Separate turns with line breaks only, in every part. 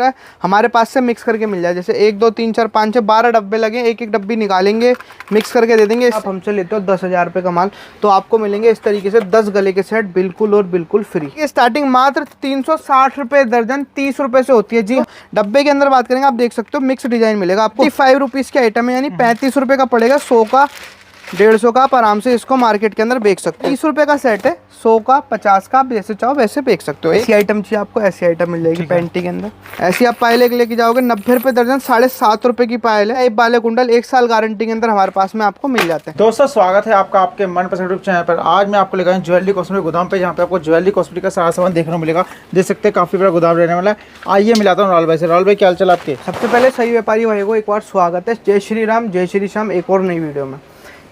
है हमारे पास से मिक्स करके मिल जाए। जैसे 1 2 3 4 5 6 12 डब्बे लगे, एक एक डब्बी निकालेंगे, मिक्स करके दे देंगे। आप हमसे लेते हो 10,000 रुपये का माल तो आपको मिलेंगे इस तरीके से 10 गले के सेट बिल्कुल और बिल्कुल फ्री। ये स्टार्टिंग मात्र 360 रुपये दर्जन 30 रुपये से होती है जी। डब्बे के अंदर बात करेंगे, आप देख सकते हो मिक्स डिजाइन मिलेगा आपको। 5 रुपीज़ के आइटम है, यानी 35 रुपये का पड़ेगा। 100 का 150 का आप आराम से इसको मार्केट के अंदर बेच सकते हो। 30 रुपये का सेट है, 100 का 50 का आप जैसे चाहो वैसे बेच सकते हो। ऐसी आइटम चाहिए आपको, ऐसी आइटम मिल जाएगी पैंटी के अंदर। ऐसी आप पायल एक लेके जाओगे 90 रुपये दर्जन, 7.5 रुपये की पायल है। एक बाले कुंडल 1 साल गारंटी के अंदर हमारे पास में आपको मिल जाते हैं।
दोस्तों स्वागत है आपका आपके मनपसंद यूट्यूब चैनल पर। आज मैं आपको लेकर ज्वेलरी कॉस्मेटिक गोदाम पे, जहाँ पे आपको ज्वेलरी कॉस्मेटिक का सारा सामान देखने को मिलेगा। देख सकते हैं काफी बड़ा गोदाम रहने वाला है। आइए मिलाता हूँ राहुल भाई से। राहुल भाई क्या हाल चाल आपके?
सबसे पहले सही व्यापारी भाई को एक बार स्वागत है। जय श्री राम, जय श्री श्याम। एक और नई वीडियो में,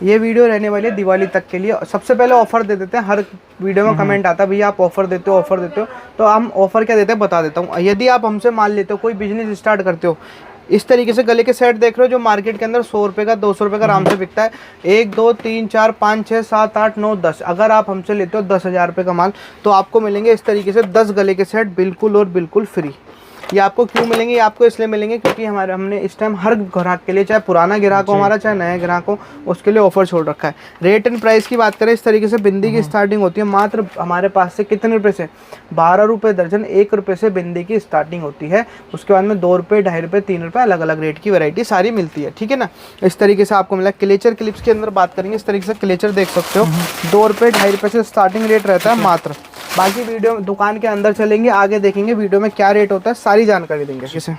ये वीडियो रहने वाली है दिवाली तक के लिए। सबसे पहले ऑफर दे देते हैं। हर वीडियो में कमेंट आता है भैया आप ऑफर देते हो, ऑफर देते हो, तो हम ऑफर क्या देते हैं बता देता हूँ। यदि आप हमसे माल लेते हो, कोई बिजनेस स्टार्ट करते हो, इस तरीके से गले के सेट देख रहे हो जो मार्केट के अंदर 100 रुपये का 200 रुपये का आराम से बिकता है। 1 2 3 4 5 6 7 8 9 10, अगर आप हमसे लेते हो 10,000 रुपये का माल तो आपको मिलेंगे इस तरीके से 10 गले के सेट बिल्कुल और बिल्कुल फ्री। ये आपको क्यों मिलेंगे? ये आपको इसलिए मिलेंगे क्योंकि हमने इस टाइम हर ग्राहक के लिए, चाहे पुराना ग्राहक हो हमारा, चाहे नया ग्राहक हो, उसके लिए ऑफर छोड़ रखा है। रेट एंड प्राइस की बात करें, इस तरीके से बिंदी की स्टार्टिंग होती है मात्र हमारे पास से कितने रुपए से? 12 रुपये दर्जन, 1 रुपये से बिंदी की स्टार्टिंग होती है। उसके बाद में 2 रुपये, 2.5 रुपये, 3 रुपये, अलग अलग रेट की वैरायटी सारी मिलती है। ठीक है ना, इस तरीके से आपको मिला। क्लेचर क्लिप्स के अंदर बात करेंगे, इस तरीके से क्लेचर देख सकते हो 2 रुपये, 2.5 रुपये से स्टार्टिंग रेट रहता है मात्र। बाकी वीडियो दुकान के अंदर चलेंगे, आगे देखेंगे वीडियो में क्या रेट होता है, सारी जानकारी देंगे। किसे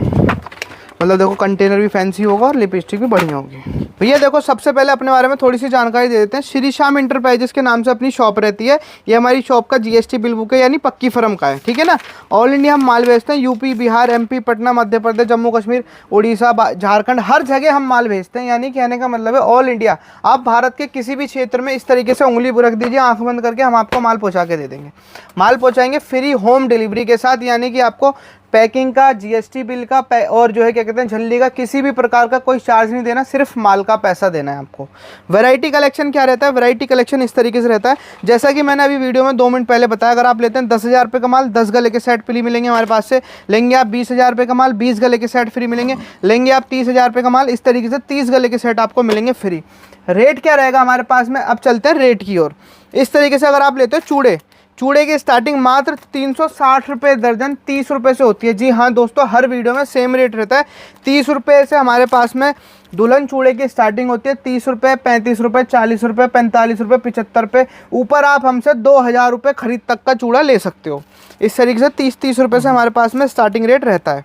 मतलब देखो कंटेनर भी फैंसी होगा और लिपस्टिक भी बढ़िया होगी। भैया देखो सबसे पहले अपने बारे में थोड़ी सी जानकारी दे देते हैं। श्री श्याम इंटरप्राइजेस के नाम से अपनी शॉप रहती है। ये हमारी शॉप का जीएसटी बिल बुक है, यानी पक्की फर्म का है। ठीक है ना, ऑल इंडिया हम माल भेजते हैं। यूपी, बिहार, एमपी, पटना, मध्य प्रदेश, जम्मू कश्मीर, उड़ीसा, झारखंड, हर जगह हम माल भेजते हैं। यानी कहने का मतलब है ऑल इंडिया। आप भारत के किसी भी क्षेत्र में इस तरीके से उंगली रख दीजिए, आंख बंद करके, हम आपको माल पहुँचा के दे देंगे। माल पहुँचाएंगे फ्री होम डिलीवरी के साथ, यानी कि आपको पैकिंग का, जीएसटी बिल का और जो है क्या कहते हैं झल्ली का, किसी भी प्रकार का कोई चार्ज नहीं देना, सिर्फ माल का पैसा देना है आपको। वैरायटी कलेक्शन क्या रहता है? वैरायटी कलेक्शन इस तरीके से रहता है जैसा कि मैंने अभी वीडियो में 2 मिनट पहले बताया। अगर आप लेते हैं 10,000 रुपये का माल, 10 गले के सेट फ्री मिलेंगे हमारे पास से। लेंगे आप 20,000 रुपये का माल, 20 गले के सेट फ्री मिलेंगे। लेंगे आप 30,000 रुपये का माल, इस तरीके से 30 गले के सेट आपको मिलेंगे फ्री। रेट क्या रहेगा हमारे पास में? अब चलते हैं रेट की ओर। इस तरीके से अगर आप लेते हो चूड़े की स्टार्टिंग मात्र 360 रुपये दर्जन 30 रुपये से होती है। जी हाँ दोस्तों, हर वीडियो में सेम रेट रहता है। 30 रुपये से हमारे पास में दुल्हन चूड़े की स्टार्टिंग होती है। 30 रुपये, 35 रुपये, 40 रुपये, 45 रुपये, 75 रुपये, ऊपर आप हमसे 2,000 रुपये खरीद तक का चूड़ा ले सकते हो। इस तरीके से 30 रुपये से हमारे पास में स्टार्टिंग रेट रहता है।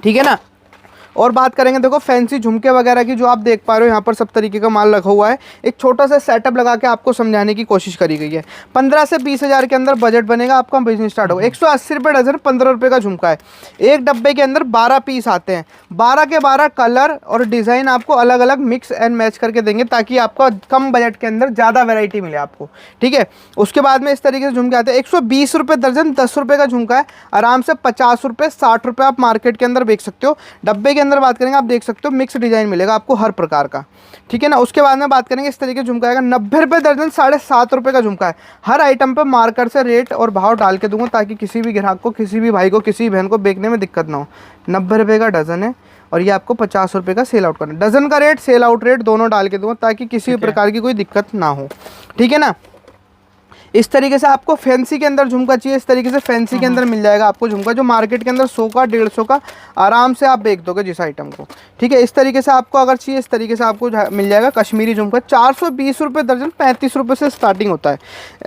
ठीक है ना, और बात करेंगे देखो फैंसी झुमके वगैरह की, जो आप देख पा रहे हो यहाँ पर सब तरीके का माल रखा हुआ है। एक छोटा सा सेटअप लगा के आपको समझाने की कोशिश करी गई है। 15 से 20,000 के अंदर बजट बनेगा, आपका बिजनेस स्टार्ट होगा। 180 रुपये डजन, 15 रुपये का झुमका है। एक डब्बे के अंदर 12 पीस आते हैं। 12 के 12 कलर और डिज़ाइन आपको अलग अलग मिक्स एंड मैच करके देंगे, ताकि आपका कम बजट के अंदर ज़्यादा वैरायटी मिले आपको। ठीक है, उसके बाद में इस तरीके से झुमके आते हैं। 120 रुपये दर्जन, 10 रुपये का झुमका है। आराम से 50 रुपये, 60 रुपये आप मार्केट के अंदर बेच सकते हो। डब्बे के अंदर बात करेंगे, आप देख सकते हो मिक्स डिजाइन मिलेगा आपको हर प्रकार का। ठीक है ना, उसके बाद में बात करेंगे, इस तरीके झुमका आएगा 90 रुपये दर्जन, 7.5 रुपये का झुमका है। हर आइटम पे मार्कर से रेट और भाव डाल के दूंगा, ताकि किसी भी ग्राहक को, किसी भी भाई को, किसी भी बहन को बेचने में दिक्कत ना हो। 90 रुपये का डजन है और ये आपको 50 रुपये का सेल आउट करना है। डजन का रेट, सेल आउट रेट दोनों डाल के दूंगा, ताकि किसी भी प्रकार की कोई दिक्कत ना हो। ठीक है ना, इस तरीके से आपको फैंसी के अंदर झुमका चाहिए, इस तरीके से फैंसी के अंदर मिल जाएगा आपको झुमका, जो मार्केट के अंदर 100 का 150 का आराम से आप बेच दोगे जिस आइटम को। ठीक है, इस तरीके से आपको अगर चाहिए, इस तरीके से आपको मिल जाएगा कश्मीरी झुमका। 420 रुपये दर्जन, 35 रुपये से स्टार्टिंग होता है।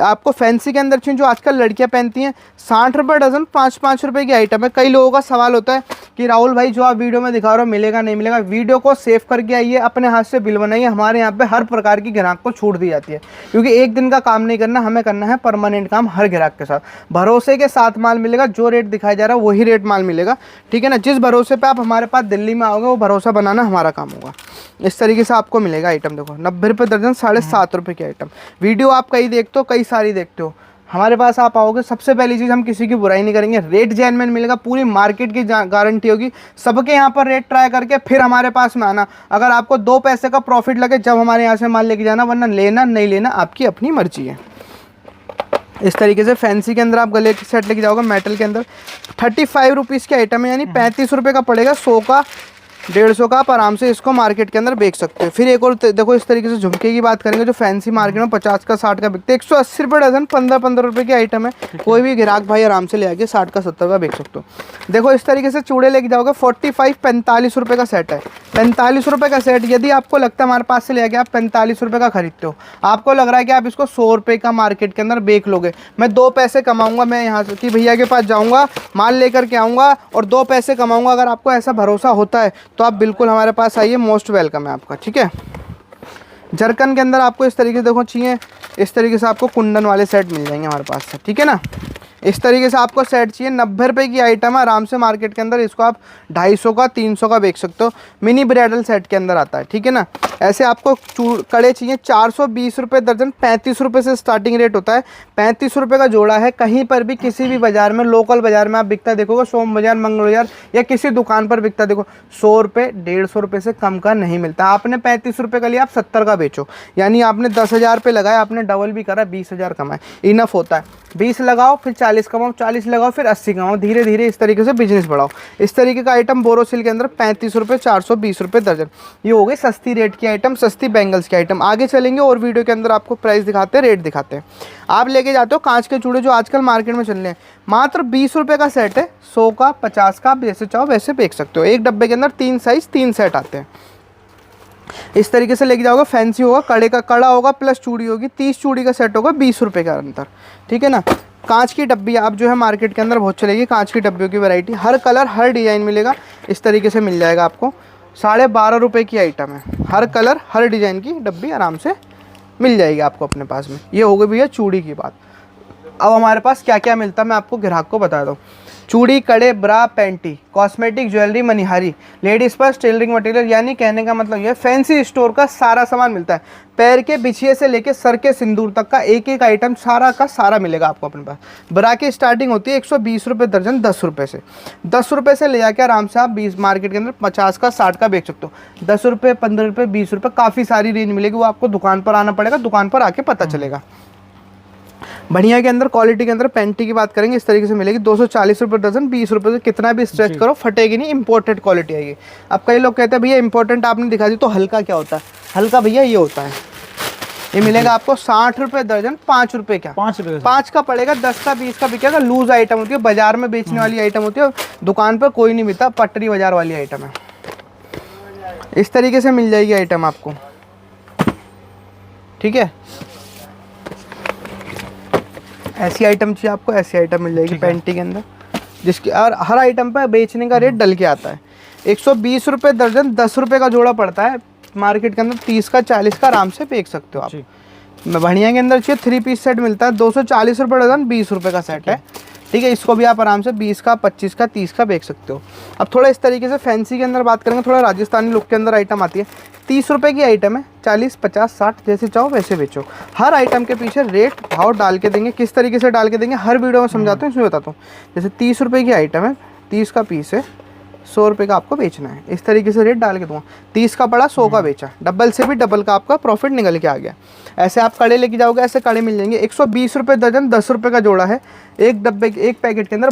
आपको फैंसी के अंदर चाहिए, जो आजकल लड़कियाँ पहनती हैं, 60 रुपये डजन, 5-5 रुपये की आइटम है। कई लोगों का सवाल होता है कि राहुल भाई जो आप वीडियो में दिखा रहे हो मिलेगा नहीं मिलेगा। वीडियो को सेव करके आइए, अपने हाथ से बिल बनाइए। हमारे यहाँ पे हर प्रकार की ग्राहक को छूट दी जाती है, क्योंकि एक दिन का काम नहीं करना, हमें करना है परमानेंट काम हर ग्राहक के साथ। भरोसे के साथ माल मिलेगा, जो रेट दिखाया जा रहा है वही रेट माल मिलेगा। ठीक है ना, जिस भरोसे पे आप हमारे पास दिल्ली में आओगे, वो भरोसा बनाना हमारा काम होगा। इस तरीके से आपको मिलेगा आइटम। देखो 90 रुपये दर्जन, 7.5 रुपये की आइटम। वीडियो आप कई देखते हो, कई सारी देखते हो, हमारे पास आप आओगे, सबसे पहली चीज़ हम किसी की बुराई नहीं करेंगे। रेट जेन्युइन मिलेगा, पूरी मार्केट की गारंटी होगी। सबके यहाँ पर रेट ट्राई करके फिर हमारे पास में आना। अगर आपको 2 पैसे का प्रॉफिट लगे जब हमारे यहाँ से माल लेके जाना, वरना लेना नहीं लेना आपकी अपनी मर्जी है। इस तरीके से फैंसी के अंदर आप गले के सेट लेके जाओगे मेटल के अंदर 35 रुपीज़ के आइटम है, यानी 35 रुपये का पड़ेगा। 100 का 150 का आप आराम से इसको मार्केट के अंदर बेच सकते हो। फिर एक और देखो इस तरीके से झुमके की बात करेंगे जो फैंसी मार्केट में 50 का 60 का बिकते हैं, 180 रुपये डजन, 15-15 रुपये की आइटम है। कोई भी ग्राहक भाई आराम से ले आके 60 का 70 का बेच सकते हो। देखो इस तरीके से चूड़े लेके जाओगे 45 रुपये का सेट है, 45 रुपये का सेट। यदि आपको लगता है हमारे पास से ले आके आप 45 रुपये का खरीदते हो, आपको लग रहा है कि आप इसको 100 रुपये का मार्केट के अंदर बेच लोगे, मैं 2 पैसे कमाऊंगा, मैं यहाँ से कि भैया के पास जाऊँगा माल लेकर के आऊँगा और 2 पैसे कमाऊँगा, अगर आपको ऐसा भरोसा होता है तो आप बिल्कुल हमारे पास आइए, मोस्ट वेलकम है आपका। ठीक है, जरकन के अंदर आपको इस तरीके से देखो चाहिए, इस तरीके से आपको कुंदन वाले सेट मिल जाएंगे हमारे पास से। ठीक है ना, इस तरीके से आपको सेट चाहिए, 90 रुपये की आइटम है, आराम से मार्केट के अंदर इसको आप 250 का 300 का बेच सकते हो, मिनी ब्राइडल सेट के अंदर आता है। ठीक है ना, ऐसे आपको कड़े चाहिए 420 रुपये दर्जन, 35 रुपये से स्टार्टिंग रेट होता है, 35 रुपये का जोड़ा है। कहीं पर भी किसी भी बाज़ार में, लोकल बाज़ार में आप बिकता देखोगे, सोम बाज़ार, मंगल बाज़ार या किसी दुकान पर बिकता देखो 100 रुपये 150 रुपये से कम का नहीं मिलता। आपने 35 रुपये का लिया, आप 70 का बेचो, यानी आपने 10,000 रुपये लगाए, आपने डबल भी करा, 20,000 कमाए, इनफ होता है। 20 लगाओ फिर 40 कमाओ, 40 लगाओ फिर 80 कमाओ, धीरे धीरे इस तरीके से बिजनेस बढ़ाओ। इस तरीके का आइटम बोरोसिल के अंदर 35 रुपये 420 रुपये दर्जन, ये हो गई सस्ती रेट की आइटम, सस्ती बैंगल्स की आइटम। आगे चलेंगे और वीडियो के अंदर आपको प्राइस दिखाते हैं, रेट दिखाते हैं। आप लेके जाते हो कांच के चूड़े जो आजकल मार्केट में चल रहे हैं, मात्र 20 रुपये का सेट है, 100 का 50 का, आप जैसे चाहो वैसे बेच सकते हो। एक डब्बे के अंदर 3 साइज 3 सेट आते हैं। इस तरीके से लेके जाओगे, फैंसी होगा, कड़े का कड़ा होगा प्लस चूड़ी होगी, 30 चूड़ी का सेट होगा 20 रुपये का अंतर। ठीक है ना, कांच की डब्बी आप जो है मार्केट के अंदर बहुत चलेगी, कांच की डब्बियों की वैरायटी, हर कलर हर डिज़ाइन मिलेगा, इस तरीके से मिल जाएगा आपको। 12.5 रुपये की आइटम है, हर कलर हर डिज़ाइन की डब्बी आराम से मिल जाएगी आपको अपने पास में। ये हो गई भैया चूड़ी की बात। अब हमारे पास क्या क्या मिलता है मैं आपको ग्राहक को बता दूँ। चूड़ी, कड़े, ब्रा, पैंटी, कॉस्मेटिक, ज्वेलरी, मनिहारी, लेडीज़ पर्स, टेलरिंग मटेरियल, यानी कहने का मतलब ये फैंसी स्टोर का सारा सामान मिलता है। पैर के बिछिए से लेके सर के सिंदूर तक का एक एक आइटम सारा का सारा मिलेगा आपको अपने पास। ब्रा की स्टार्टिंग होती है 120 रुपये दर्जन, 10 रुपये से, 10 रुपये से ले जाकर आराम से आप 20 मार्केट के अंदर 50 का 60 का बेच सकते हो। 10 रुपये 15 रुपये 20 रुपये काफ़ी सारी रेंज मिलेगी, वो आपको दुकान पर आना पड़ेगा, दुकान पर आके पता चलेगा। बढ़िया के अंदर क्वालिटी के अंदर पैंटी की बात करेंगे, इस तरीके से मिलेगी 240 रुपये दर्जन, 20 रुपये से कितना भी स्ट्रेच करो फटेगी नहीं, इंपोर्टेड क्वालिटी आएगी। अब कई लोग कहते हैं भैया इंपॉर्टेंट आपने दिखा दी तो हल्का क्या होता है, हल्का भैया ये होता है, ये मिलेगा आपको 60 रुपये दर्जन, 5 रुपये का, 5 का पड़ेगा, 10 का 20 का बिकेगा। लूज आइटम होती है, बाजार में बेचने वाली आइटम होती है, दुकान पर कोई नहीं मिलता, पटरी बाजार वाली आइटम है। इस तरीके से मिल जाएगी आइटम आपको। ठीक है, ऐसी आइटम चाहिए आपको, ऐसी आइटम मिल जाएगी पैंटी के अंदर, जिसकी और हर आइटम पर बेचने का रेट डल के आता है। 120 रुपये दर्जन, 10 रुपये का जोड़ा पड़ता है, मार्केट के अंदर 30 का 40 का आराम से बेच सकते हो आप। बढ़िया के अंदर चाहिए 3 पीस सेट मिलता है, 240 रुपये दर्जन, 20 रुपये का सेट है। ठीक है, इसको भी आप आराम से 20 का 25 का 30 का बेच सकते हो। अब थोड़ा इस तरीके से फैंसी के अंदर बात करेंगे, थोड़ा राजस्थानी लुक के अंदर आइटम आती है। 30 रुपये की आइटम है, 40 50 60 जैसे चाहो वैसे बेचो। हर आइटम के पीछे रेट भाव डाल के देंगे, किस तरीके से डाल के देंगे हर वीडियो में समझाता हूँ, इसमें बताता हूँ। जैसे 30 रुपये की आइटम है, 30 का पीस है, 100 रुपये का आपको बेचना है, इस तरीके से रेट डाल के दूँगा। 30 का पड़ा, 100 का बेचा, डबल से भी डबल का आपका प्रॉफिट निकल के आ गया। ऐसे आप कड़े लेके जाओगे, ऐसे कड़े मिल जाएंगे 120 रुपये दर्जन, 10 रुपये का जोड़ा है। एक डब्बे एक पैकेट के अंदर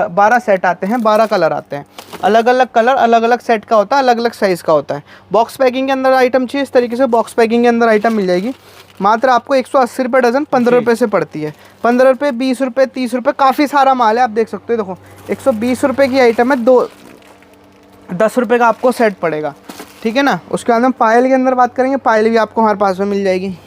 12 सेट आते हैं, 12 कलर आते हैं, अलग अलग कलर अलग अलग सेट का होता है, अलग अलग साइज़ का होता है। बॉक्स पैकिंग के अंदर आइटम चाहिए, इस तरीके से बॉक्स पैकिंग के अंदर आइटम मिल जाएगी। मात्र आपको 180 रुपये डजन, 15 रुपये से पड़ती है, 15 रुपये 20 रुपये 30 रुपये, काफ़ी सारा माल है, आप देख सकते हो। देखो 120 रुपये की आइटम है, 10 रुपये का आपको सेट पड़ेगा। ठीक है ना, उसके बाद हम पायल के अंदर बात करेंगे, पायल भी आपको हमारे पास में मिल जाएगी।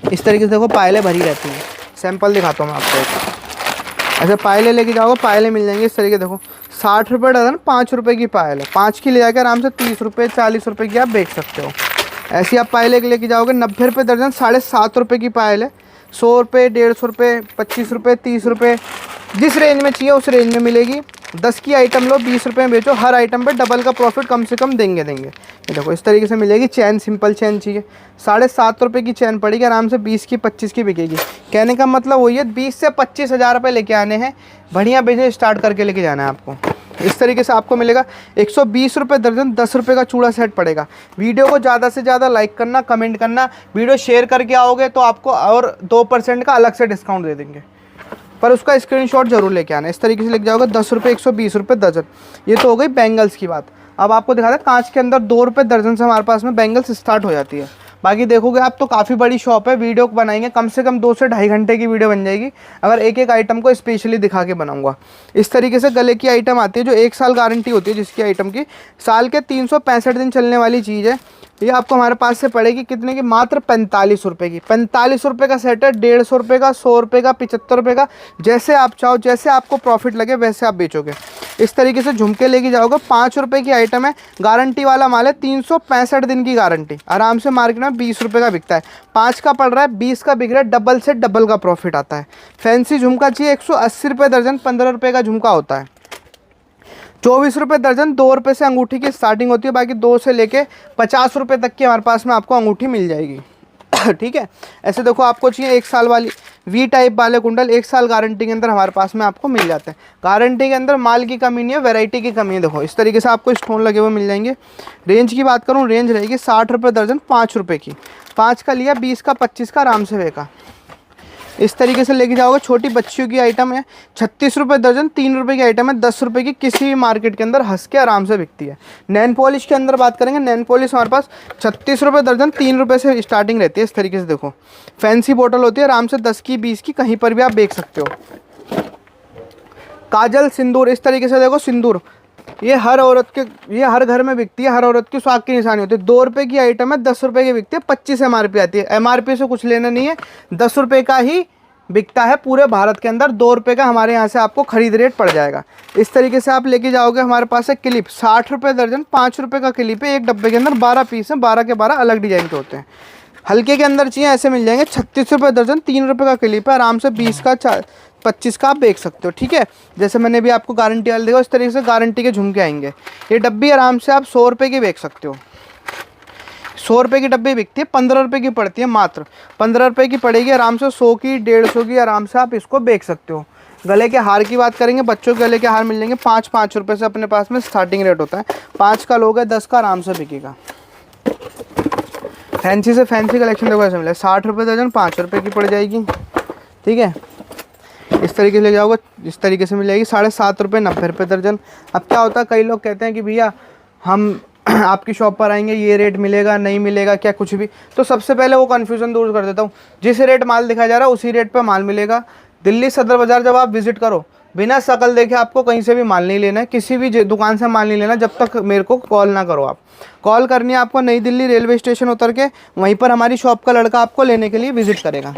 इस तरीके से देखो पायलें भरी रहती हैं, सैंपल दिखाता हूँ मैं आपको। ऐसे पायलें लेके जाओगे, पायलें मिल जाएंगी इस तरीके। देखो 60 रुपये डजन, 5 रुपये की पायल है, 5 की ले जाकर आराम से 30 रुपये 40 रुपये की आप बेच सकते हो। ऐसी आप पायलें लेके जाओगे, 90 रुपये दर्जन, 7.5 रुपये की पायल है, 100 रुपये 150 रुपये 25 रुपये 30 रुपये, जिस रेंज में चाहिए उस रेंज में मिलेगी। 10 की आइटम लो, 20 रुपये में बेचो, हर आइटम पे डबल का प्रॉफिट कम से कम देंगे। ये देखो इस तरीके से मिलेगी। चैन, सिंपल चैन चाहिए, 7.5 रुपये की चैन पड़ेगी, आराम से 20 की 25 की बिकेगी। कहने का मतलब वही है, 20 से 25 हज़ार रुपये लेके आने हैं, बढ़िया बिजनेस स्टार्ट करके लेके जाना है आपको। इस तरीके से आपको मिलेगा 120 रुपये दर्जन, 10 रुपये का चूड़ा सेट पड़ेगा। वीडियो को ज़्यादा से ज़्यादा लाइक करना, कमेंट करना, वीडियो शेयर करके आओगे तो आपको और 2% का अलग से डिस्काउंट दे देंगे, पर उसका स्क्रीनशॉट जरूर लेके आना। इस तरीके से लेके जाओगे 10 रुपये, 120 रुपये दर्जन। ये तो हो गई बैंगल्स की बात। अब आपको दिखा था कांच के अंदर 2 रुपये दर्जन से हमारे पास में बैंगल्स स्टार्ट हो जाती है। बाकी देखोगे आप तो काफ़ी बड़ी शॉप है, वीडियो बनाएंगे कम से कम 2 से ढाई घंटे की वीडियो बन जाएगी अगर एक एक आइटम को स्पेशली दिखा के बनाऊंगा। इस तरीके से गले की आइटम आती है जो 1 साल गारंटी होती है, जिसकी आइटम की साल के 365 दिन चलने वाली चीज़ है। ये आपको हमारे पास से पड़ेगी कितने की? मात्र 45 रुपये की। 45 रुपये का सेट है, 150 रुपये का, 100 रुपये का, 75 रुपये का, जैसे आप चाहो, जैसे आपको प्रॉफिट लगे वैसे आप बेचोगे। इस तरीके से झुमके लेके जाओगे, 5 रुपये की आइटम है, गारंटी वाला माल है, 365 दिन की गारंटी। आराम से मार्केट में 20 रुपये का बिकता है, 5 का पड़ रहा है, 20 का बिक रहा है, डबल से डबल का प्रॉफिट आता है। फैंसी झुमका चाहिए 180 रुपये दर्जन, 15 रुपये का झुमका होता है। 24 रुपये दर्जन, 2 रुपये से अंगूठी की स्टार्टिंग होती है, बाकी 2 से लेके 50 रुपये तक की हमारे पास में आपको अंगूठी मिल जाएगी। ठीक है, ऐसे देखो आपको चाहिए 1 साल वाली वी टाइप वाले कुंडल, 1 साल गारंटी के अंदर हमारे पास में आपको मिल जाते हैं। गारंटी के अंदर माल की कमी नहीं है, वैरायटी की कमी है। देखो इस तरीके से आपको स्टोन लगे हुए मिल जाएंगे। रेंज की बात करूँ, रेंज रहेगी 60 रुपये दर्जन, 5 रुपये की। 5 का लिया, 20 का, 25 का, आराम से बेका। इस तरीके से लेके जाओगे। छोटी बच्चियों की आइटम है, 36 रुपये दर्जन, 3 रुपये की आइटम है, 10 रुपये की, किसी भी मार्केट के अंदर हंस के आराम से बिकती है। नैन पॉलिश के अंदर बात करेंगे, नैन पॉलिश हमारे पास 36 रुपये दर्जन, 3 रुपये से स्टार्टिंग रहती है। इस तरीके से देखो, फैंसी बोतल होती है, आराम से 10 की, 20 की, कहीं पर भी आप बेच सकते हो। काजल, सिंदूर, इस तरीके से देखो सिंदूर, ये हर औरत के, ये हर घर में बिकती है, हर औरत की सुहाग की निशानी होती है। 2 रुपये की आइटम है, 10 रुपये की बिकती है, 25 MRP आती है। MRP से कुछ लेना नहीं है, 10 रुपये का ही बिकता है पूरे भारत के अंदर। 2 रुपये का हमारे यहाँ से आपको खरीद रेट पड़ जाएगा। इस तरीके से आप लेके जाओगे। हमारे पास है क्लिप, 60 रुपये दर्जन, 5 रुपये का क्लिप है। एक डब्बे के अंदर 12 पीस हैं, 12 के 12 अलग डिजाइन के होते हैं। हल्के के अंदर चाहिए ऐसे मिल जाएंगे, 36 रुपये दर्जन, 3 रुपये का क्लिप है, आराम से 20 का, 25 का आप बेच सकते हो। ठीक है, जैसे मैंने भी आपको गारंटी वाले देखो, इस तरीके से गारंटी के झुमके आएंगे। ये डब्बी आराम से आप 100 रुपये की बेच सकते हो। 100 रुपये की डब्बी बिकती है, 15 रुपये की पड़ती है, मात्र 15 रुपये की पड़ेगी। आराम से 100 की, 150 की, आराम से आप इसको बेच सकते हो। गले के हार की बात करेंगे, बच्चों के गले के हार मिल जाएंगे 5-5 रुपये से अपने पास में स्टार्टिंग रेट होता है। 5 का लोगे, 10 का आराम से बिकेगा। फैंसी से फैंसी कलेक्शन देखो ऐसे मिलेगा, 60 रुपये दर्जन, 5 रुपये की पड़ जाएगी। ठीक है, इस तरीके से ले जाओगे, इस तरीके से मिल जाएगी 7.5 रुपये, 90 रुपये दर्जन। अब क्या होता है, कई लोग कहते हैं कि भैया हम आपकी शॉप पर आएंगे, ये रेट मिलेगा, नहीं मिलेगा, क्या कुछ भी। तो सबसे पहले वो कन्फ्यूज़न दूर कर देता हूँ। जिस रेट माल दिखाया जा रहा है उसी रेट पर माल मिलेगा। दिल्ली सदर बाज़ार जब आप विजिट करो, बिना शकल देखे आपको कहीं से भी माल नहीं लेना है, किसी भी दुकान से माल नहीं लेना जब तक मेरे को कॉल ना करो। आप कॉल करनी है आपको, नई दिल्ली रेलवे स्टेशन उतर के, वहीं पर हमारी शॉप का लड़का आपको लेने के लिए विजिट करेगा।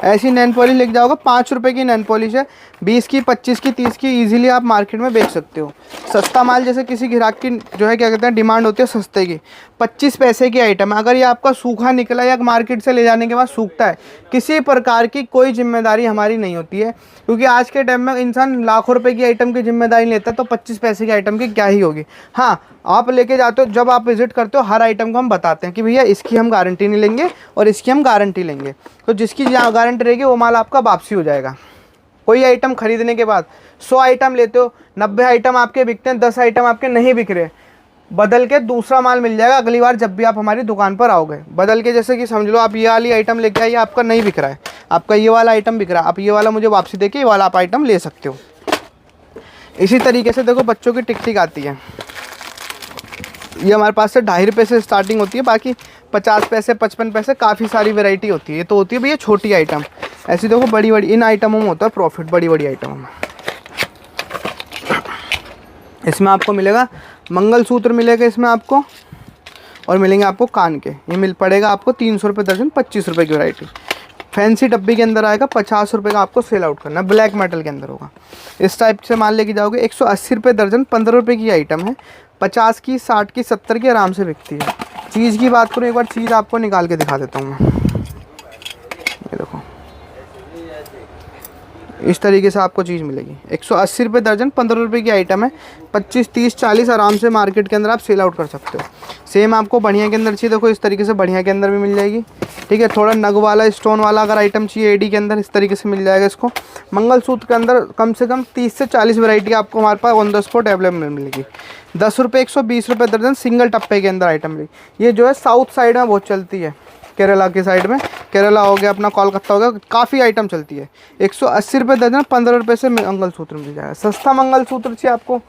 ऐसी नैन पॉलिश लेके जाओगे, 5 रुपये की नैन पॉलिश है, 20 की, 25 की, 30 की, इजीली आप मार्केट में बेच सकते हो। सस्ता माल, जैसे किसी ग्राहक की जो है क्या कहते हैं डिमांड होती है सस्ते की, 25 पैसे की आइटम है। अगर ये आपका सूखा निकला या मार्केट से ले जाने के बाद सूखता है, किसी प्रकार की कोई जिम्मेदारी हमारी नहीं होती है, क्योंकि आज के टाइम में इंसान लाखों रुपए की आइटम की जिम्मेदारी लेता है, तो 25 पैसे की आइटम की क्या ही होगी। हाँ, आप लेके जाते हो, जब आप विजिट करते हो, हर आइटम को हम बताते हैं कि भैया इसकी हम गारंटी नहीं लेंगे और इसकी हम गारंटी लेंगे। तो जिसकी गारंटी रहेगी वो माल आपका वापसी हो जाएगा। कोई आइटम खरीदने के बाद 100 आइटम लेते हो, 90 आइटम आपके बिकते हैं, 10 आइटम आपके नहीं बिक रहे, बदल के दूसरा माल मिल जाएगा अगली बार जब भी आप हमारी दुकान पर आओगे। बदल के, जैसे कि समझ लो आप ये वाली आइटम लेके आइए, आपका नहीं बिक रहा है, आपका ये वाला आइटम बिक रहा है, आप ये वाला मुझे वापसी देके ये वाला आप आइटम ले सकते हो। इसी तरीके से देखो बच्चों की टिक टिक आती है, ये हमारे पास से 2.5 रुपये से स्टार्टिंग होती है, बाकी 50 पैसे, 55 पैसे, काफ़ी सारी वैरायटी होती है। ये तो होती है भैया छोटी आइटम। ऐसी देखो बड़ी बड़ी, इन आइटमों में होता है प्रॉफिट, बड़ी बड़ी आइटमों में। इसमें आपको मिलेगा मंगलसूत्र मिलेगा इसमें आपको, और मिलेंगे आपको कान के। ये मिल पड़ेगा आपको 300 रुपये दर्जन, 25 रुपये की वैरायटी। फैंसी डब्बी के अंदर आएगा, 50 रुपये का आपको सेल आउट करना, ब्लैक मेटल के अंदर होगा। इस टाइप से माल लेके जाओगे, 180 रुपये दर्जन, 15 रुपये की आइटम है, 50 की, 60 की, 70 की, आराम से बिकती है। चीज़ की बात करूँ, एक बार चीज़ आपको निकाल के दिखा देता हूँ मैं। ये देखो, इस तरीके से आपको चीज़ मिलेगी। 180 रुपये दर्जन, 15 रुपये की आइटम है। 25, 30, 40 आराम से मार्केट के अंदर आप सेल आउट कर सकते हो। सेम आपको बढ़िया के अंदर चाहिए, देखो इस तरीके से बढ़िया के अंदर भी मिल जाएगी। ठीक है, थोड़ा नग वाला स्टोन वाला अगर आइटम चाहिए एडी के अंदर, इस तरीके से मिल जाएगा इसको। मंगलसूत्र के अंदर कम से कम 30 से 40 वैरायटी आपको हमारे pass on the spot available मिलेगी। 10 रुपये 120 रुपये दर्जन सिंगल टप्पे के अंदर आइटम मिलेगी। ये जो है साउथ साइड में बहुत चलती है, केरला की साइड में, केरला हो गया अपना, कोलकाता हो गया, काफ़ी आइटम चलती है। 180 रुपये दर्जन, 15 रुपये से मंगलसूत्र मिल जाएगा। सस्ता मंगलसूत्र चाहिए आपको,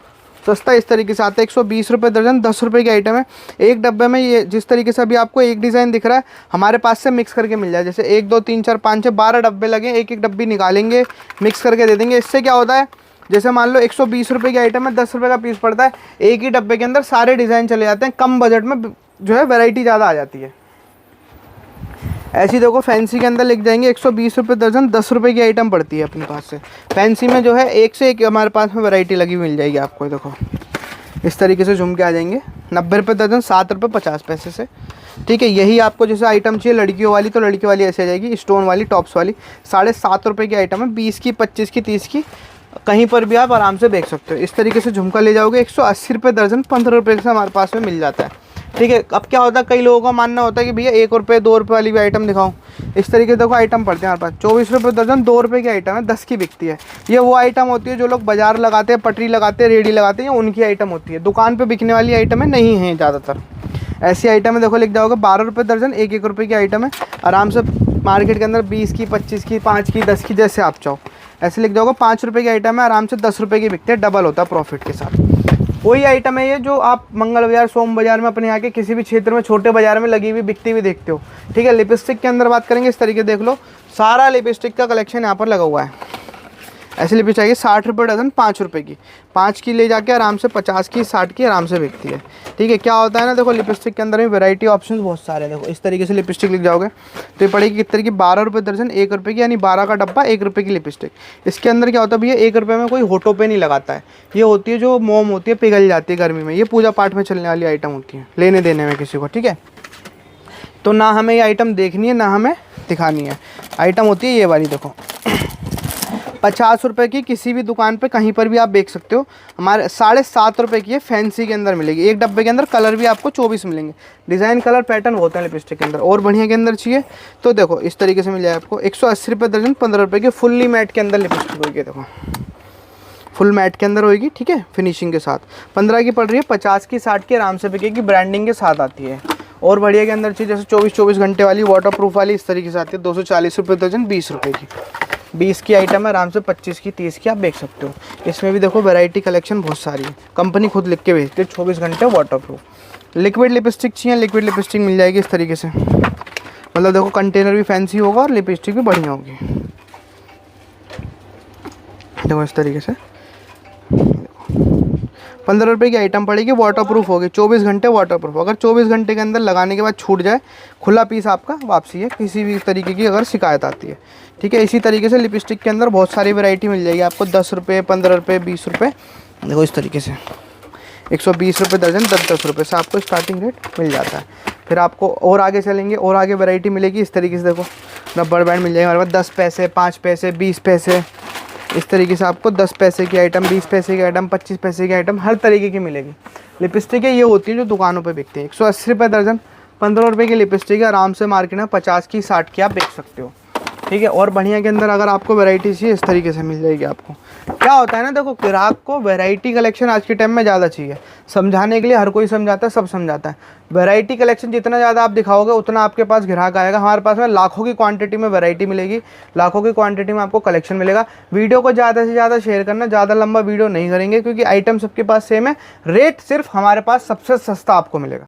सस्ता इस तरीके से आता है। 120 रुपये दर्जन, 10 रुपये की आइटम है। एक डब्बे में ये जिस तरीके से अभी आपको एक डिज़ाइन दिख रहा है, हमारे पास से मिक्स करके मिल जाए। जैसे 1, 2, 3, 4, 5, 6, 12 डब्बे लगे, एक एक डब्बी निकालेंगे, मिक्स करके दे देंगे। इससे क्या होता है, जैसे मान लो 120 रुपये की आइटम है, 10 रुपये का पीस पड़ता है, एक ही डब्बे के अंदर सारे डिज़ाइन चले जाते हैं, कम बजट में जो है वैरायटी ज़्यादा आ जाती है। ऐसी देखो फैंसी के अंदर लिख जाएंगे 120 रुपये दर्जन, 10 रुपये की आइटम पड़ती है अपने पास से। फैंसी में जो है एक से एक हमारे पास में वैरायटी लगी मिल जाएगी आपको। देखो इस तरीके से झुमके आ जाएंगे, 90 रुपये दर्जन, 7 रुपये 50 पैसे से। ठीक है, यही आपको जैसे आइटम चाहिए लड़कियों वाली, तो लड़की वाली ऐसे आ जाएगी, स्टोन वाली टॉप्स वाली, 7.5 रुपये की आइटम है। 20 की, 25 की, 30 की, कहीं पर भी आप आराम से बेच सकते हो। इस तरीके से झुमका ले जाओगे, 180 रुपये दर्जन, 15 रुपये से हमारे पास में मिल जाता है। ठीक है, अब क्या होता है, कई लोगों का मानना होता है कि भैया 1 रुपये 2 रुपये वाली भी आइटम दिखाऊं। इस तरीके से देखो आइटम पड़ते हैं हमारे पास। 24 रुपये दर्जन, 2 रुपये की आइटम है, 10 की बिकती है। ये वो आइटम होती है जो लोग बाजार लगाते हैं, पटरी लगाते हैं, रेडी लगाते हैं, उनकी आइटम होती है। दुकान पर बिकने वाली आइटमें नहीं हैं ज़्यादातर। ऐसी आइटम है, देखो लिख जाओगे 12 रुपये दर्जन, 1 रुपये की आइटम है। आराम से मार्केट के अंदर 20 की, 25 की, 5 की, 10 की, जैसे आप चाहो ऐसे लिख जाओगे। 5 रुपये की आइटम है, आराम से 10 रुपये की बिकते हैं, डबल होता है प्रॉफिट के साथ। वही आइटम है ये जो आप मंगल बाजार, सोम बाजार में, अपने यहाँ के किसी भी क्षेत्र में छोटे बाजार में लगी हुई बिकती हुई देखते हो। ठीक है, लिपस्टिक के अंदर बात करेंगे, इस तरीके देख लो, सारा लिपस्टिक का कलेक्शन यहाँ पर लगा हुआ है। ऐसे लिपस्टिक चाहिए 60 रुपये डजन, 5 रुपये की, 5 की ले जाके आराम से 50 की, 60 की आराम से बिकती है। ठीक है, क्या होता है ना, देखो लिपस्टिक के अंदर में वैरायटी ऑप्शंस बहुत सारे हैं। देखो इस तरीके से लिपस्टिक लिख जाओगे तो ये पड़ेगी कितने की, 12 रुपये दर्जन, 1 रुपये की, यानी 12 का डब्बा, 1 रुपये की लिपस्टिक। इसके अंदर क्या होता है भैया, 1 रुपये में कोई होठों पे नहीं लगाता है। ये होती है जो मोम होती है, पिघल जाती है गर्मी में। ये पूजा पाठ में चलने वाली आइटम होती है, लेने देने में किसी को। ठीक है, तो ना हमें ये आइटम देखनी है ना हमें दिखानी है। आइटम होती है ये वाली, देखो 50 रुपये की, किसी भी दुकान पे कहीं पर भी आप बेच सकते हो। हमारे 7.5 रुपये की है, फैंसी के अंदर मिलेगी। एक डब्बे के अंदर कलर भी आपको 24 मिलेंगे। डिज़ाइन कलर पैटर्न होता है लिपस्टिक के अंदर। और बढ़िया के अंदर चाहिए तो देखो इस तरीके से मिल जाए आपको। 180 रुपये दर्जन, 15 रुपये की फुल्ली मैट के अंदर लिपस्टिक होगी। देखो फुल मैट के अंदर होगी। ठीक है, फिनिशिंग के साथ 15 की पड़ रही है, 50 की, 60 की आराम से बिकेगी, ब्रांडिंग के साथ आती है। और बढ़िया के अंदर चाहिए जैसे 24 घंटे वाली, वाटर प्रूफ वाली, इस तरीके से आती है। 240 रुपये दर्जन, 20 रुपये की, 20 की आइटम है, आराम से 25 की, 30 की आप बेच सकते हो। इसमें भी देखो वैरायटी कलेक्शन बहुत सारी है, कंपनी खुद लिख के भेजती है, 24 घंटे वाटर प्रूफ। लिक्विड लिपस्टिक चाहिए, लिक्विड लिपस्टिक मिल जाएगी इस तरीके से। मतलब देखो कंटेनर भी फैंसी होगा और लिपस्टिक भी बढ़िया होगी। देखो इस तरीके से 15 रुपये की आइटम पड़ेगी, वाटर प्रूफ होगी, 24 घंटे वाटर प्रूफ। अगर 24 घंटे के अंदर लगाने के बाद छूट जाए, खुला पीस आपका वापसी है, किसी भी तरीके की अगर शिकायत आती है। ठीक है, इसी तरीके से लिपस्टिक के अंदर बहुत सारी वैरायटी मिल जाएगी आपको। 10 रुपये, 15 रुपये, 20 रुपये, देखो इस तरीके से 120 रुपये दर्जन, 10 रुपये से आपको स्टार्टिंग रेट मिल जाता है। फिर आपको और आगे चलेंगे, और आगे वैरायटी मिलेगी इस तरीके से। देखो रबर बैंड मिल जाएगा हमारे पास, 10 पैसे, 5 पैसे, 20 पैसे, इस तरीके से आपको 10 पैसे की आइटम, 20 पैसे की आइटम, 25 पैसे की आइटम, हर तरीके की मिलेगी। लिपस्टिक है ये होती है जो दुकानों पे बिकती है। 180 रुपये दर्जन, 15 रुपये की लिपस्टिक है, आराम से मार्केट में 50 की, 60 की आप बेच सकते हो। ठीक है, और बढ़िया के अंदर अगर आपको वैरायटी चाहिए इस तरीके से मिल जाएगी आपको। क्या होता है ना, देखो ग्राहक को वैरायटी कलेक्शन आज के टाइम में ज़्यादा चाहिए। समझाने के लिए हर कोई समझाता है, सब समझाता है। वैरायटी कलेक्शन जितना ज़्यादा आप दिखाओगे उतना आपके पास ग्राहक आएगा। हमारे पास में लाखों की क्वांटिटी में वैरायटी मिलेगी, लाखों की क्वांटिटी में आपको कलेक्शन मिलेगा। वीडियो को ज़्यादा से ज़्यादा शेयर करना, ज़्यादा लंबा वीडियो नहीं करेंगे क्योंकि आइटम सबके पास सेम है, रेट सिर्फ हमारे पास सबसे सस्ता आपको मिलेगा।